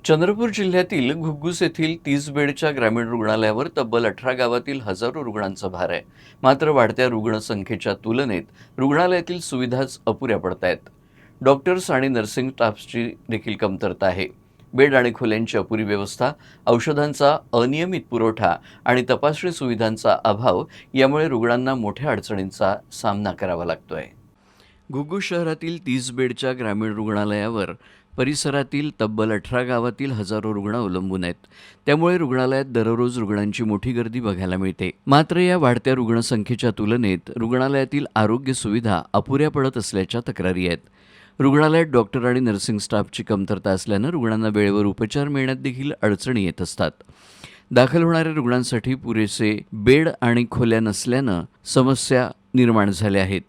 चंद्रपूर जिल्ह्यातील घुग्गुस येथील 30 बेडच्या ग्रामीण रुग्णालयावर तब्बल 18 गावातील हजारो रुग्णांचा भार आहे. मात्र वाढत्या रुग्णसंख्येच्या तुलनेत रुग्णालयातील सुविधाच अपुऱ्या पडत आहेत. डॉक्टर्स आणि नर्सिंग स्टाफची देखील कमतरता आहे. बेड आणि खोल्यांची अपुरी व्यवस्था, औषधांचा अनियमित पुरवठा आणि तपासणी सुविधांचा अभाव यामुळे रुग्णांना मोठ्या अडचणींचा सामना करावा लागतोय. घुग्गुस शहरातील 30 बेडच्या ग्रामीण रुग्णालयावर परिसरातील तब्बल 18 गावातील हजारो रुग्ण अवलंबून आहेत. त्यामुळे रुग्णालयात दररोज रुग्णांची मोठी गर्दी बघायला मिळते. मात्र या वाढत्या रुग्णसंख्येच्या तुलनेत रुग्णालयातील आरोग्य सुविधा अपुऱ्या पडत असल्याच्या तक्रारी आहेत. रुग्णालयात डॉक्टर आणि नर्सिंग स्टाफची कमतरता असल्यानं रुग्णांना वेळेवर उपचार मिळण्यात देखील अडचणी येत असतात. दाखल होणाऱ्या रुग्णांसाठी पुरेसे बेड आणि खोल्या नसल्यानं समस्या निर्माण झाल्या आहेत.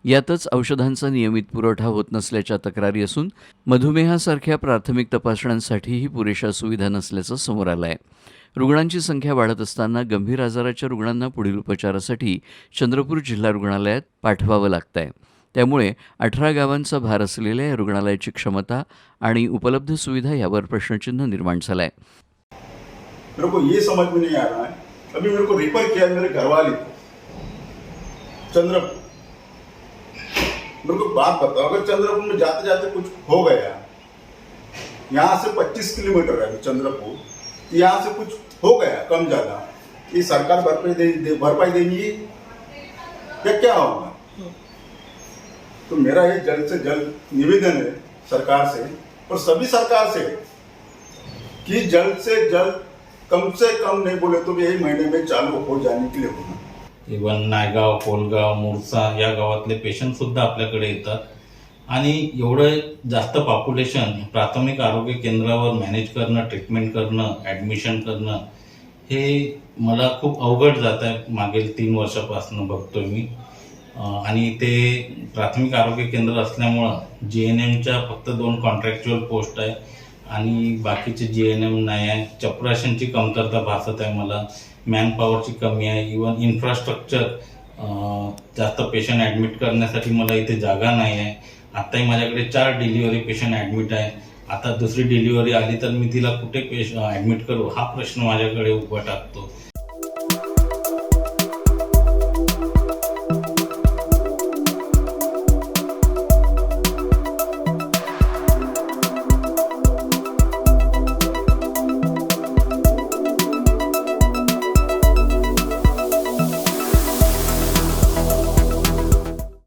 यातच औषधांचा नियमित पुरवठा होत नसल्याच्या तक्रारी असून मधुमेहासारख्या प्राथमिक तपासण्यांसाठीही पुरेशा सुविधा नसल्याचं समोर आलं आहे. रुग्णांची संख्या वाढत असताना गंभीर आजाराच्या रुग्णांना पुढील उपचारासाठी चंद्रपूर जिल्हा रुग्णालयात पाठवावं लागत आहे. त्यामुळे 18 गावांचा भार असलेल्या या रुग्णालयाची क्षमता आणि उपलब्ध सुविधा यावर प्रश्नचिन्ह निर्माण झालं आहे. मेरे को ये समझ में नहीं आ रहा है. अभी मेरे को रेफर किया मेरे घरवाले चंद्रपुर. मेरे को बात बताओ, अगर चंद्रपुर में जाते जाते कुछ हो गया, यहाँ से 25 किलोमीटर है चंद्रपुर, तो यहाँ से कुछ हो गया कम ज्यादा, ये सरकार भरपाई देगी या क्या होगा? तो मेरा ये जल्द से जल्द निवेदन है सरकार से और सभी सरकार से कि जल्द से जल्द कम से कम नहीं बोले तो भी यही महीने में चालू हो जाने के लिए होगा. इवन नायगाव, कोलगाव, मुरसा या गावातले पेशंट सुद्धा आपल्याकडे येतात आणि एवढं जास्त पॉप्युलेशन प्राथमिक आरोग्य केंद्रावर मॅनेज करणं, ट्रीटमेंट करणं, ॲडमिशन करणं हे मला खूप अवघड जात आहे. मागील 3 वर्षापासून बघतोय मी. आणि ते प्राथमिक आरोग्य केंद्र असल्यामुळं GNMच्या फक्त 2 कॉन्ट्रॅक्च्युअल पोस्ट आहे आणि बाकीचे GNM नाही आहे. चपराशांची कमतरता भासत आहे मला. मॅनपॉवरची कमी आहे. इवन इन्फ्रास्ट्रक्चर जास्त पेशंट ॲडमिट करण्यासाठी मला इथे जागा नाही आहे. आत्ताही माझ्याकडे 4 डिलिव्हरी पेशंट ॲडमिट आहे. आता दुसरी डिलिव्हरी आली तर मी तिला कुठे ॲडमिट करू हा प्रश्न माझ्याकडे उभा टाकतो.